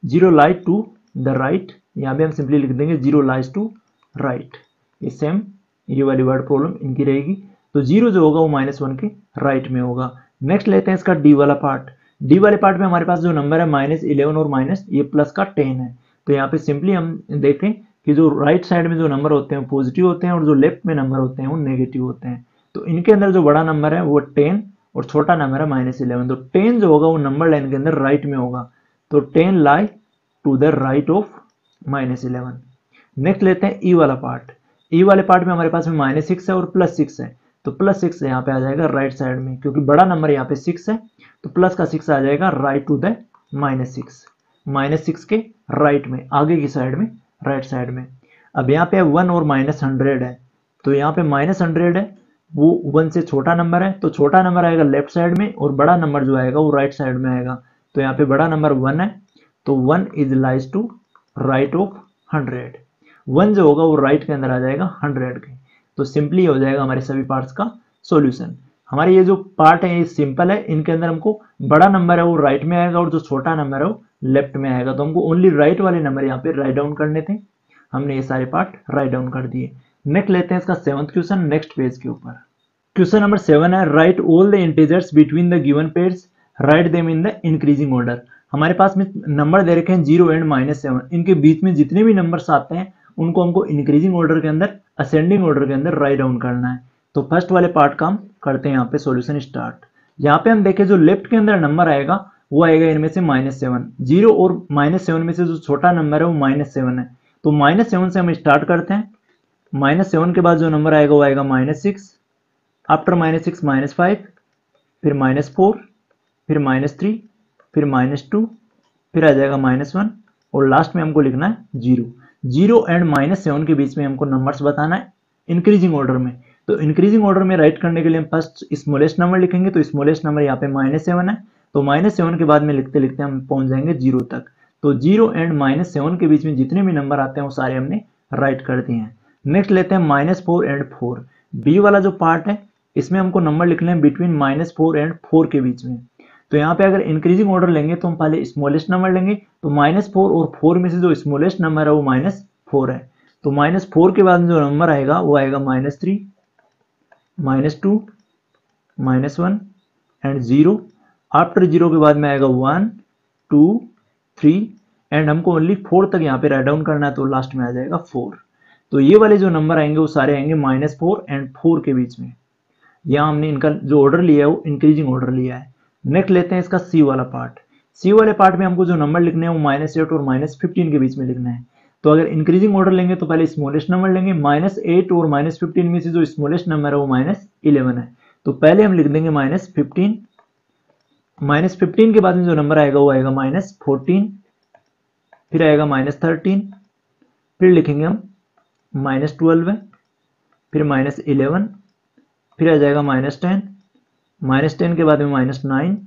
0 लाइट टू द राइट। यहाँ पे हम सिंपली लिख देंगे 0 लाइज टू राइट। ये सेम ये वाली वर्ड प्रॉब्लम इनकी रहेगी। तो 0 जो होगा वो -1 के राइट में होगा। नेक्स्ट लेते हैं इसका डी वाला पार्ट। डी वाले पार्ट में हमारे पास जो नंबर है -11 और माइनस ये प्लस का 10 है। तो यहाँ पे सिंपली हम देखें कि जो राइट साइड में जो नंबर होते हैं पॉजिटिव होते हैं और जो लेफ्ट में नंबर होते हैं वो नेगेटिव होते हैं। तो इनके अंदर जो बड़ा नंबर है वो 10 और छोटा नंबर है -11। तो 10 जो होगा वो नंबर लाइन के अंदर राइट में होगा, तो 10 lie to the right of -11। Next लेते हैं ई वाला पार्ट। ई वाले पार्ट में हमारे पास में -6 है और +6 है, तो +6 यहाँ पे आ जाएगा राइट साइड में, क्योंकि बड़ा नंबर यहाँ पे 6 है, तो प्लस का 6 आ जाएगा राइट टू द -6, -6 के राइट में, आगे की साइड में, राइट साइड में। अब यहाँ पे 1 और -100 है, तो यहाँ पे -100 है, वो 1 से छोटा नंबर है, तो छोटा नंबर आएगा लेफ्ट साइड में और बड़ा नंबर जो आएगा वो राइट साइड में आएगा। तो यहाँ पे बड़ा नंबर 1 है, तो 1 is lies to right of 100। 1 जो होगा वो राइट के अंदर आ जाएगा 100 के। तो सिंपली हो जाएगा हमारे सभी पार्ट्स का सॉल्यूशन। हमारे ये जो पार्ट है ये सिंपल है, इनके अंदर हमको बड़ा नंबर है वो राइट में आएगा और जो छोटा नंबर है वो लेफ्ट में आएगा, तो हमको ओनली राइट वाले नंबर यहाँ पे राइट डाउन करने थे। हमने ये सारे पार्ट राइट डाउन कर दिए। नेक्स्ट लेते हैं इसका 7th क्वेश्चन नेक्स्ट पेज के ऊपर। क्वेश्चन नंबर 7 है right all the integers between the given pairs, write them in the increasing order. हमारे पास में नंबर दे रखे हैं 0 एंड -7, इनके बीच में जितने भी नंबर्स आते हैं उनको हमको इंक्रीजिंग ऑर्डर के अंदर, असेंडिंग ऑर्डर के अंदर राइट डाउन करना है। तो फर्स्ट वाले पार्ट का हम करते हैं यहाँ पे सॉल्यूशन स्टार्ट। यहाँ पे हम देखें जो लेफ्ट के अंदर नंबर आएगा वो आएगा इनमें से -7, 0 और -7 में से जो छोटा नंबर है वो -7 है, तो -7 से हम स्टार्ट करते हैं। -7 के बाद जो नंबर आएगा वो आएगा -6, आफ्टर -6 -5, फिर -4, फिर -3, फिर -2, फिर आ जाएगा -1 और लास्ट में हमको लिखना है 0। 0 एंड -7 के बीच में हमको नंबर्स बताना है इंक्रीजिंग ऑर्डर में। तो इंक्रीजिंग ऑर्डर में राइट करने के लिए हम फर्स्ट स्मॉलेस्ट नंबर लिखेंगे, तो स्मॉलेस्ट नंबर यहाँ पे -7 है, तो -7 के बाद में लिखते लिखते हम पहुंच जाएंगे 0 तक। तो 0 एंड -7 के बीच में जितने भी नंबर आते हैं वो सारे हमने राइट कर दिए हैं। नेक्स्ट लेते हैं -4 एंड 4। बी वाला जो पार्ट है इसमें हमको नंबर लिखने हैं बिटवीन -4 एंड 4 के बीच में। तो यहाँ पे अगर इंक्रीजिंग ऑर्डर लेंगे तो हम पहले स्मॉलेस्ट नंबर लेंगे, तो -4 और 4 में से जो स्मॉलेस्ट नंबर है वो -4 है, तो -4 के बाद जो नंबर आएगा वो आएगा -3, -2, -1 एंड 0। आफ्टर 0 के बाद में आएगा 1, 2, 3 एंड हमको ओनली 4 तक यहाँ पे राइट डाउन करना है, तो लास्ट में आ जाएगा 4। तो ये वाले जो नंबर आएंगे वो सारे आएंगे -4 एंड 4 के बीच में। यहाँ हमने इनका जो ऑर्डर लिया है वो इंक्रीजिंग ऑर्डर लिया है। नेक्स्ट लेते हैं इसका सी वाला पार्ट। सी वाले पार्ट में हमको जो नंबर लिखने हैं वो -8 और -15 के बीच में लिखना है। तो अगर इंक्रीजिंग ऑर्डर लेंगे तो पहले स्मॉलेस्ट नंबर लेंगे, -8 और -15 में से जो स्मॉलेस्ट नंबर है वो -11 है, तो पहले हम लिख देंगे -15, -15 के बाद में जो नंबर आएगा वो आएगा -14, फिर आएगा -13, फिर लिखेंगे हम -12, फिर -11, फिर आ जाएगा -10, -10 के बाद में -9,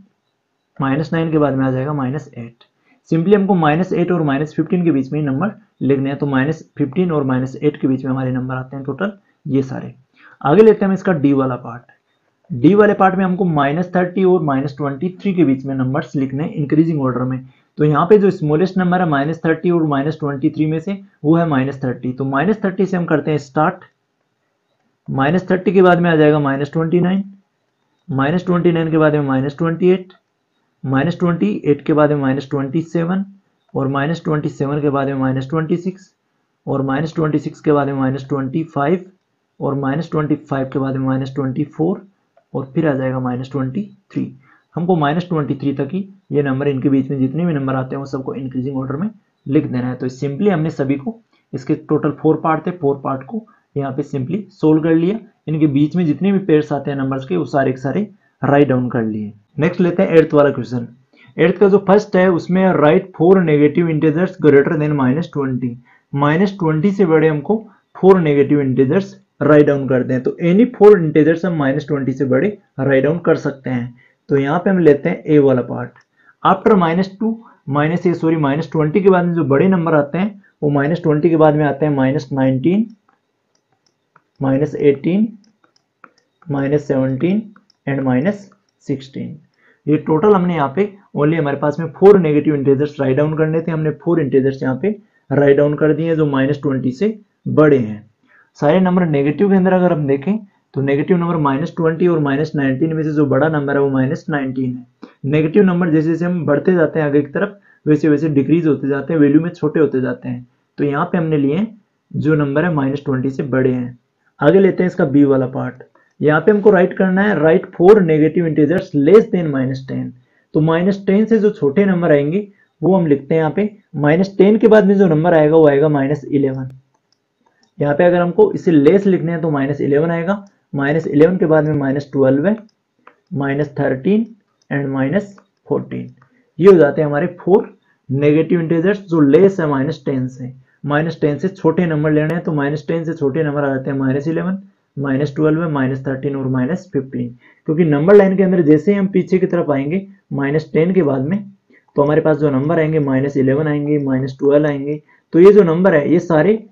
-9 के बाद में आ जाएगा -8। सिंपली हमको -8 और -15 के बीच में ही नंबर लिखने हैं, तो -15 और -8 के बीच में हमारे नंबर आते हैं टोटल ये सारे। आगे लेते हैं हम इसका डी वाला पार्ट। डी वाले पार्ट में हमको -30 और -23 के बीच में नंबर्स लिखने हैं इंक्रीजिंग ऑर्डर में। तो यहाँ पे जो स्मॉलेस्ट नंबर है -30 और -23 में से वो है -30, तो -30 से हम करते हैं स्टार्ट। -30 के बाद में आ जाएगा -29, -29 के बाद में -28, -28 के बाद में -27 और -27 के बाद में -26 और -26 के बाद में -25 और -25 के बाद में -24 और फिर आ जाएगा -23। हमको -23 तक ही ये नंबर, इनके बीच में जितने भी नंबर आते हैं वो सबको इंक्रीजिंग ऑर्डर में लिख देना है। तो सिंपली हमने सभी को, इसके टोटल 4 पार्ट थे, 4 पार्ट को यहाँ पे सिंपली सोल्व कर लिया। इनके बीच में जितने भी पेयर्स आते हैं नंबर्स के वो सारे के सारे राइट डाउन कर लिए। नेक्स्ट लेते हैं 8th वाला क्वेश्चन। 8th का जो फर्स्ट है उसमें right 4 negative integers greater than -20। -20 से बड़े हमको 4 नेगेटिव इंटीजर्स राइट डाउन करते हैं, तो एनी 4 इंटीजर्स हम -20 से बड़े राइट डाउन कर सकते हैं। तो यहाँ पे हम लेते हैं ए वाला पार्ट। आफ्टर -20 के बाद में जो बड़े नंबर आते हैं वो -20 के बाद में आते हैं -19, -18, -17 एंड -16। ये टोटल हमने यहाँ पे ओनली हमारे पास में 4 नेगेटिव इंटीजर्स राइट डाउन करने थे, हमने 4 इंटीजर्स यहाँ पे राइट डाउन कर दिए जो -20 से बड़े हैं। सारे नंबर नेगेटिव के अंदर अगर हम देखें तो नेगेटिव नंबर -20 और -19 में से जो बड़ा नंबर है वो -19 है। नेगेटिव नंबर जैसे जैसे हम बढ़ते जाते हैं आगे की तरफ वैसे वैसे डिक्रीज होते जाते हैं, वैल्यू में छोटे होते जाते हैं। तो यहाँ पे हमने लिए जो नंबर है -20 से बड़े हैं। आगे लेते हैं इसका बी वाला पार्ट। यहाँ पे हमको राइट करना है right 4 negative integers less than -10। तो -10 से जो छोटे नंबर आएंगे वो हम लिखते हैं यहाँ पे, -10 के बाद में जो नंबर आएगा वो आएगा -11। यहाँ पे अगर हमको इसे लेस लिखने हैं तो -11 आएगा, -11 के बाद में -12 है, -13 एंड -14। ये हो जाते हैं हमारे 4 नेगेटिव इंटीजर्स जो लेस है -10 से। -10 से छोटे नंबर लेने हैं तो -10 से छोटे नंबर आ जाते हैं -11, -12, -13 और -15। क्योंकि नंबर लाइन के अंदर जैसे ही हम पीछे की तरफ आएंगे -10 के बाद में, तो हमारे पास जो नंबर आएंगे -11 आएंगे, -12 आएंगे। तो ये जो नंबर है ये सारे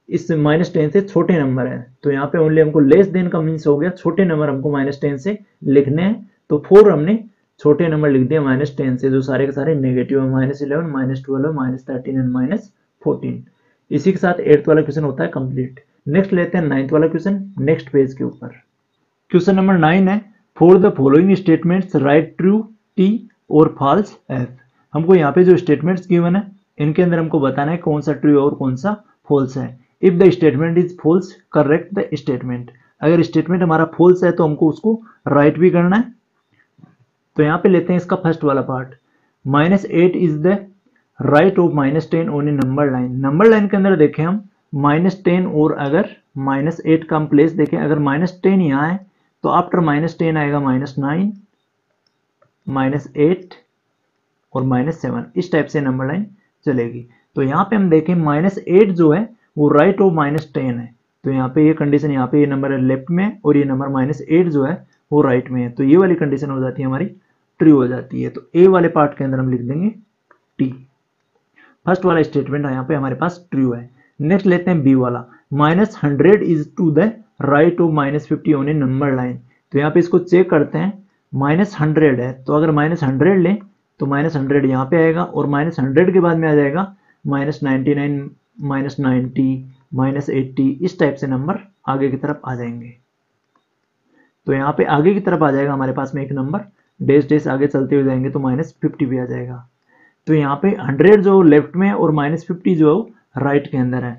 इस -10 से छोटे नंबर है। तो यहाँ पे ओनली हमको लेस देन का मीन्स हो गया छोटे नंबर हमको -10 से लिखने हैं। तो 4 हमने छोटे नंबर लिख दिया -10 से, जो सारे के सारे नेगेटिव है, -11, -12, -13 एंड -14। इसी के साथ 8th वाला क्वेश्चन होता है कंप्लीट। नेक्स्ट लेते हैं 9th वाला क्वेश्चन, नेक्स्ट पेज के ऊपर। क्वेश्चन नंबर 9 है, for the following statements right true T और फॉल्स एफ। हमको यहाँ पे जो स्टेटमेंट्स गिवन है इनके अंदर हमको बताना है कौन सा ट्रू और कौन सा फॉल्स है। If the statement is false correct the statement. अगर स्टेटमेंट हमारा फॉल्स है तो हमको उसको राइट भी करना है। तो यहाँ पे लेते हैं इसका फर्स्ट वाला part, -8 is the right of -10 on a number line. Number line के अंदर देखें हम -10 और अगर -8 का हम प्लेस देखें, अगर -10 यहाँ है तो आफ्टर -10 आएगा -9, -8 और -7। इस टाइप से नंबर लाइन चलेगी। तो यहाँ पे हम देखें -8 जो है वो राइट ऑफ -10 है। तो यहाँ पे ये कंडीशन, यहाँ पे ये नंबर लेफ्ट में और ये नंबर -8 जो है वो राइट में है। तो ये वाली कंडीशन हो जाती है हमारी ट्रू हो जाती है। तो ए वाले पार्ट के अंदर हम लिख देंगे टी। फर्स्ट वाला स्टेटमेंट यहाँ पे हमारे पास ट्रू है। नेक्स्ट लेते हैं बी वाला, -100 is to the right of -50 on a number line. तो यहाँ पे इसको चेक करते हैं, -100 है तो अगर -100 लें तो -100 यहाँ पे आएगा और -100 के बाद में आ जाएगा -99, -90, -80। इस टाइप से नंबर आगे की तरफ आ जाएंगे। तो यहाँ पे आगे की तरफ आ जाएगा हमारे पास में एक नंबर, डेस डेस आगे चलते हुए जाएंगे तो -50 भी आ जाएगा। तो यहाँ पे 100 जो लेफ्ट में और -50 जो राइट के अंदर है।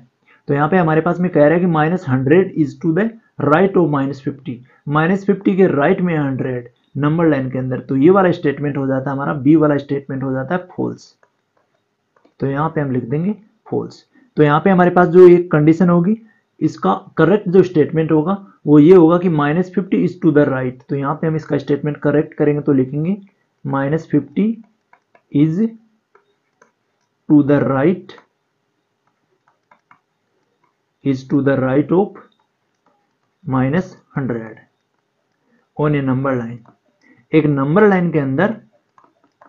तो यहाँ पे हमारे पास में कह रहा है कि -100 is to the right of -50। -50 के राइट में 100 नंबर लाइन के अंदर। तो ये वाला स्टेटमेंट हो जाता है हमारा, बी वाला स्टेटमेंट हो जाता है फॉल्स। तो यहाँ पे हम लिख देंगे फॉल्स। तो यहाँ पे हमारे पास जो एक कंडीशन होगी, इसका करेक्ट जो स्टेटमेंट होगा वो ये होगा कि -50 इज टू द राइट। तो यहाँ पे हम इसका स्टेटमेंट करेक्ट करेंगे तो लिखेंगे -50 is to the right, is to the right of -100 on a number line. एक नंबर लाइन के अंदर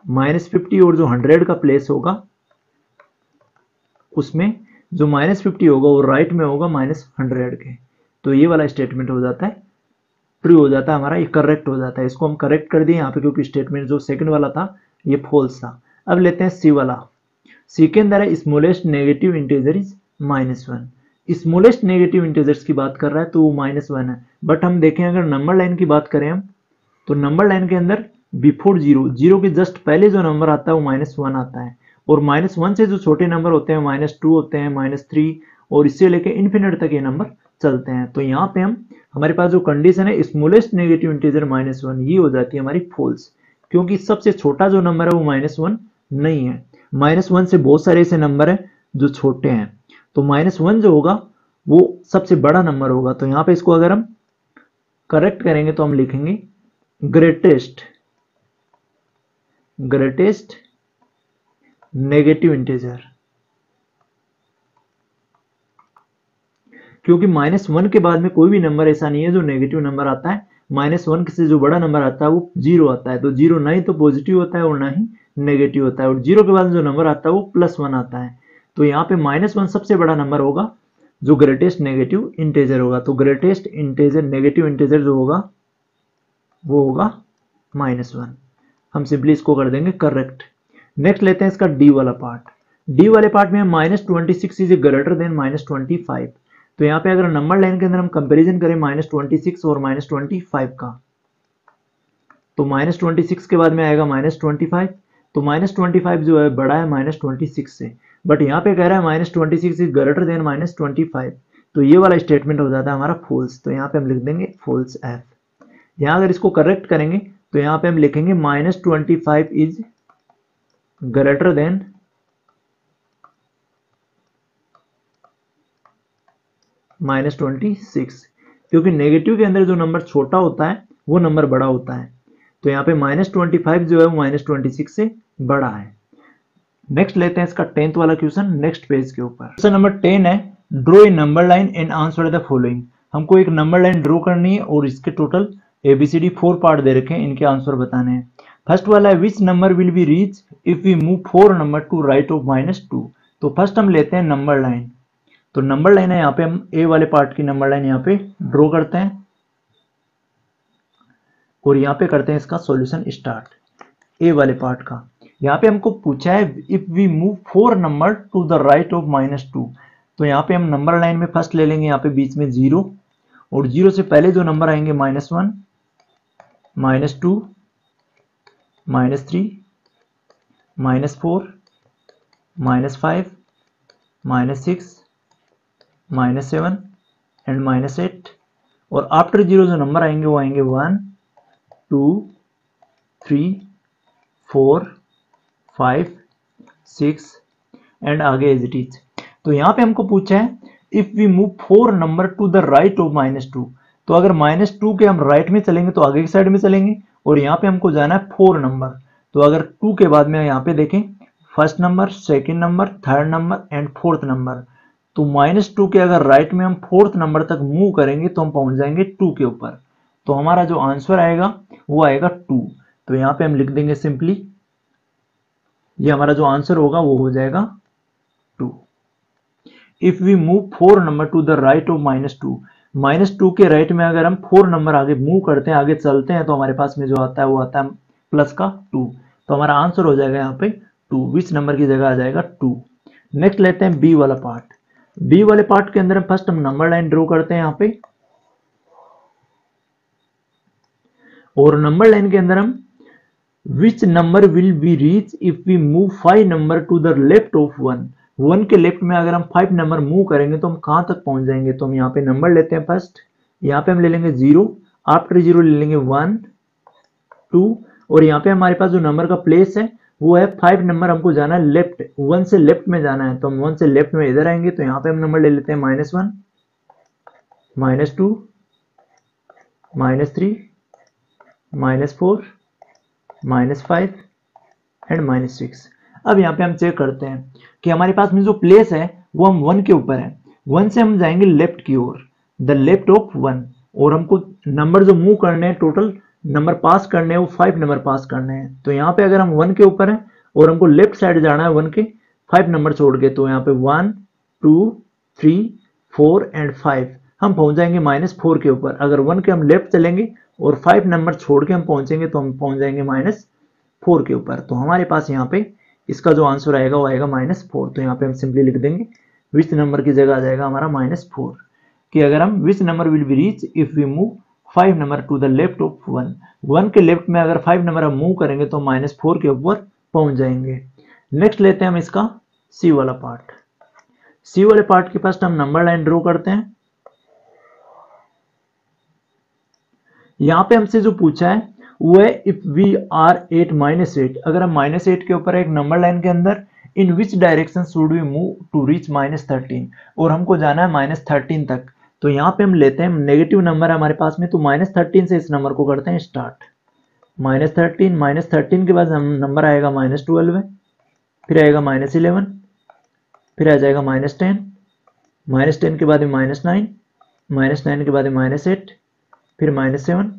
-50 और जो 100 का प्लेस होगा उसमें जो -50 होगा वो राइट में होगा -100 के। तो ये वाला स्टेटमेंट हो जाता है ट्रू हो जाता है हमारा, ये करेक्ट हो जाता है। इसको हम करेक्ट कर दिए यहाँ पे क्योंकि स्टेटमेंट जो सेकंड वाला था ये फॉल्स था। अब लेते हैं सी वाला। सी के अंदर है smallest negative integer is -1। Smallest negative integers की बात कर रहा है तो वो -1 है। बट हम देखें अगर नंबर लाइन की बात करें हम, तो नंबर लाइन के अंदर बिफोर जीरो के जस्ट पहले जो नंबर आता है वो -1 आता है। और -1 से जो छोटे नंबर होते हैं -2 होते हैं, -3 और इससे लेके इन्फिनिट तक ये नंबर चलते हैं। तो यहाँ पे हम हमारे पास जो कंडीशन है स्मॉलेस्ट नेगेटिव इंटीजर -1, ये हो जाती है हमारी फॉल्स। क्योंकि सबसे छोटा जो नंबर है वो -1 नहीं है। -1 से बहुत सारे ऐसे नंबर है जो छोटे हैं। तो -1 जो होगा वो सबसे बड़ा नंबर होगा। तो यहाँ पे इसको अगर हम करेक्ट करेंगे तो हम लिखेंगे ग्रेटेस्ट नेगेटिव इंटीजर। क्योंकि -1 के बाद में कोई भी नंबर ऐसा नहीं है जो नेगेटिव नंबर आता है। -1 से जो बड़ा नंबर आता है वो 0 आता है। तो 0 ना ही तो पॉजिटिव होता है और ना ही नेगेटिव होता है। और 0 के बाद जो नंबर आता है वो +1 आता है। तो यहाँ पे -1 सबसे बड़ा नंबर होगा जो ग्रेटेस्ट नेगेटिव इंटीजर होगा। तो ग्रेटेस्ट इंटीजर नेगेटिव इंटीजर जो होगा वो होगा -1। हम सिंपली इसको कर देंगे करेक्ट। नेक्स्ट लेते हैं इसका डी वाला पार्ट। डी वाले पार्ट में -26 इज ग्रेटर देन -25। तो यहाँ पे अगर नंबर लाइन के अंदर हम कंपैरिजन करें -26 और -25 का, तो -26 के बाद में आएगा -25। तो -25 जो है बड़ा है -26 से। बट यहाँ पे कह रहा है -26 इज ग्रेटर देन -25। तो ये वाला स्टेटमेंट हो जाता है हमारा फॉल्स। तो यहाँ पे हम लिख देंगे फॉल्स एफ। यहाँ अगर इसको करेक्ट करेंगे तो यहाँ पे हम लिखेंगे -25 इज ग्रेटर देन -26, क्योंकि नेगेटिव के अंदर जो नंबर छोटा होता है वो नंबर बड़ा होता है। तो यहाँ पे -25 जो है वो -26 से बड़ा है। नेक्स्ट लेते हैं इसका 10th वाला क्वेश्चन नेक्स्ट पेज के ऊपर। क्वेश्चन नंबर 10 है, draw a number line and answer the following. हमको एक नंबर लाइन ड्रॉ करनी है और इसके टोटल ABCD 4 पार्ट दे रखे हैं, इनके आंसर बताने हैं। फर्स्ट वाला है which number will be reach if we move 4 number to right of -2। तो फर्स्ट हम लेते हैं नंबर लाइन। तो नंबर लाइन है, यहाँ पे हम ए वाले पार्ट की नंबर लाइन यहाँ पे ड्रॉ करते हैं और यहाँ पे करते हैं इसका सॉल्यूशन स्टार्ट ए वाले पार्ट का। यहाँ पे हमको पूछा है if we move 4 number to the right of -2। तो यहाँ पे हम नंबर लाइन में फर्स्ट ले लेंगे यहाँ पे बीच में 0, और 0 से पहले जो नंबर आएंगे -1, -2, -3, -4, -5, -6, -7 एंड -8, और आफ्टर 0 जो नंबर आएंगे वो आएंगे 1, 2, 3, 4, 5, 6 एंड आगे एज इट इज। तो यहाँ पे हमको पूछा है if we move 4 number to the right of -2। तो अगर -2 के हम राइट में चलेंगे तो आगे की साइड में चलेंगे, और यहाँ पे हमको जाना है 4 नंबर। तो अगर 2 के बाद में यहाँ पे देखें first number, second number, third number and fourth number, तो -2 के अगर राइट में हम 4th नंबर तक मूव करेंगे तो हम पहुंच जाएंगे 2 के ऊपर। तो हमारा जो आंसर आएगा वो आएगा 2। तो यहाँ पे हम लिख देंगे सिंपली, ये हमारा जो आंसर होगा वो हो जाएगा 2। If we move 4 number to the right of -2, -2 के राइट में अगर हम 4 नंबर आगे मूव करते हैं, आगे चलते हैं, तो हमारे पास में जो आता है वो आता है प्लस का 2। तो हमारा आंसर हो जाएगा यहाँ पे 2, विच नंबर की जगह आ जाएगा 2। नेक्स्ट लेते हैं बी वाला पार्ट। बी वाले पार्ट के अंदर फर्स्ट हम नंबर लाइन ड्रॉ करते हैं यहाँ पे, और नंबर लाइन के अंदर हम which number will be reach if we move 5 number to the left of 1। 1 के लेफ्ट में अगर हम 5 नंबर मूव करेंगे तो हम कहां तक पहुंच जाएंगे। तो हम यहाँ पे नंबर लेते हैं फर्स्ट, यहाँ पे हम ले लेंगे 0, आफ्टर 0 ले लेंगे 1, 2, और यहाँ पे हमारे पास जो नंबर का प्लेस है वो है 5 नंबर, हमको जाना है लेफ्ट, 1 से लेफ्ट में जाना है। तो हम 1 से लेफ्ट में इधर आएंगे, तो यहाँ पे हम नंबर ले लेते हैं -1, -2, -3, -4, -5 एंड -6। अब यहाँ पे हम चेक करते हैं कि हमारे पास में जो प्लेस है वो हम 1 के ऊपर है। 1 से हम जाएंगे लेफ्ट की ओर, द लेफ्ट ऑफ 1, और हमको नंबर जो मूव करने हैं, टोटल नंबर पास करने हैं, वो 5 नंबर पास करने हैं। तो यहाँ पे अगर हम 1 के ऊपर हैं और हमको लेफ्ट साइड जाना है 1 के 5 नंबर छोड़ के, तो यहाँ पे 1, 2, 3, 4 एंड 5 हम पहुंच जाएंगे -4 के ऊपर। अगर 1 के हम लेफ्ट चलेंगे और 5 नंबर छोड़ के हम पहुंचेंगे तो हम पहुंच जाएंगे -4 के ऊपर। तो हमारे पास यहाँ पे इसका जो आंसर आएगा वो आएगा -4। तो यहाँ पे हम सिंपली लिख देंगे विच नंबर की जगह आ जाएगा हमारा -4, कि अगर हम which number will be reach if we move 5 number to the left of 1। 1 के लेफ्ट में अगर 5 नंबर हम मूव करेंगे तो -4 के ऊपर पहुंच जाएंगे। नेक्स्ट लेते हैं हम इसका सी वाला पार्ट। सी वाले पार्ट के फर्स्ट हम नंबर लाइन ड्रॉ करते हैं। यहाँ पे हमसे जो पूछा है वो है इफ वी आर एट -8, अगर हम -8 के ऊपर एक नंबर लाइन के अंदर in which direction should we move to reach -13, और हमको जाना है -13 तक। तो यहाँ पे हम लेते हैं नेगेटिव नंबर है हमारे पास में, तो -13 से इस नंबर को करते हैं स्टार्ट। -13 के बाद हम नंबर आएगा -12 है, फिर आएगा -11, फिर आ जाएगा -10, -10 के बाद में -9, -9 के बाद में -8, फिर -7,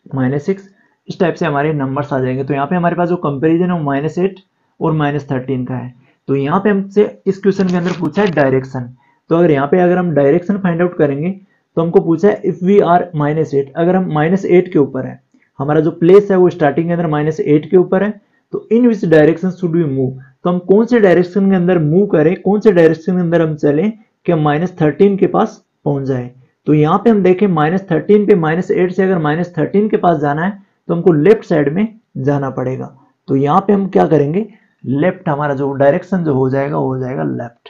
-6, इस टाइप से हमारे नंबर्स आ जाएंगे। तो यहाँ पे हमारे पास जो कंपैरिजन है वो -8 और -13 का है। तो यहाँ पे हमसे इस क्वेश्चन के अंदर पूछा है डायरेक्शन। तो अगर यहाँ पे अगर हम डायरेक्शन फाइंड आउट करेंगे तो हमको पूछा है इफ वी आर -8, अगर हम -8 के ऊपर है, हमारा जो प्लेस है वो स्टार्टिंग के अंदर -8 के ऊपर है, तो in which direction should we move, तो हम कौन से डायरेक्शन के अंदर मूव करें, कौन से डायरेक्शन के अंदर हम चलें कि हम -13 के पास पहुंच जाए। तो यहाँ पे हम देखें -13 पे -8 से अगर -13 के पास जाना है तो हमको लेफ्ट साइड में जाना पड़ेगा। तो यहाँ पे हम क्या करेंगे, लेफ्ट, हमारा जो डायरेक्शन जो हो जाएगा वो हो जाएगा लेफ्ट।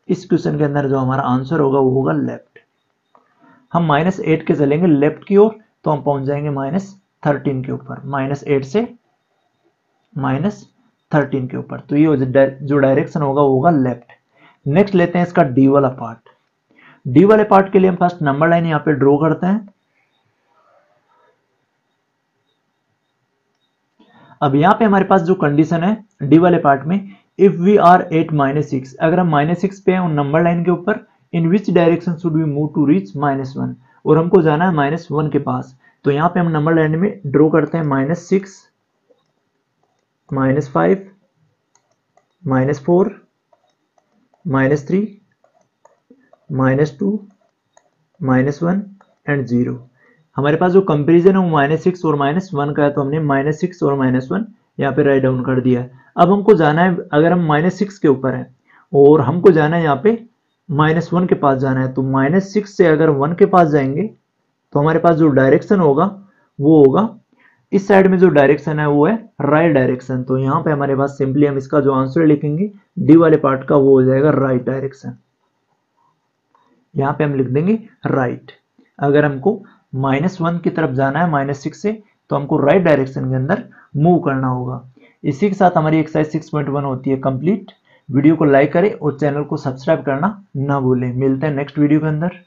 इस क्वेश्चन के अंदर जो हमारा आंसर होगा वो होगा लेफ्ट। हम -8 के चलेंगे लेफ्ट की ओर तो हम पहुंच जाएंगे -13 के ऊपर, -8 से -13 के ऊपर, तो ये जो डायरेक्शन होगा वो होगा लेफ्ट। नेक्स्ट लेते हैं इसका डी वाला पार्ट। डी वाले पार्ट के लिए हम फर्स्ट नंबर लाइन यहां पे ड्रॉ करते हैं। अब यहां पे हमारे पास जो कंडीशन है डी वाले पार्ट में, इफ वी आर एट -6, अगर हम -6 पे हैं उन नंबर लाइन के ऊपर, in which direction should we move to reach -1, और हमको जाना है -1 के पास। तो यहां पे हम नंबर लाइन में ड्रॉ करते हैं -6, -5, -4, -3, -2, -1 एंड 0। हमारे पास जो कंपेरिजन है वो -6 और -1 का है, तो हमने -6 और -1 यहाँ पे राइट डाउन कर दिया है। अब हमको जाना है, अगर हम -6 के ऊपर है और हमको जाना है यहाँ पे -1 के पास जाना है, तो -6 से अगर 1 के पास जाएंगे तो हमारे पास जो डायरेक्शन होगा वो होगा, इस साइड में जो डायरेक्शन है वो है राइट डायरेक्शन। तो यहाँ पे हमारे पास सिंपली हम इसका जो आंसर लिखेंगे डी वाले पार्ट का वो हो जाएगा राइट डायरेक्शन। यहाँ पे हम लिख देंगे राइट। अगर हमको -1 की तरफ जाना है -6 से, तो हमको राइट डायरेक्शन के अंदर मूव करना होगा। इसी के साथ हमारी एक्सरसाइज 6.1 होती है कंप्लीट। वीडियो को लाइक करें और चैनल को सब्सक्राइब करना ना भूलें। मिलते हैं नेक्स्ट वीडियो के अंदर।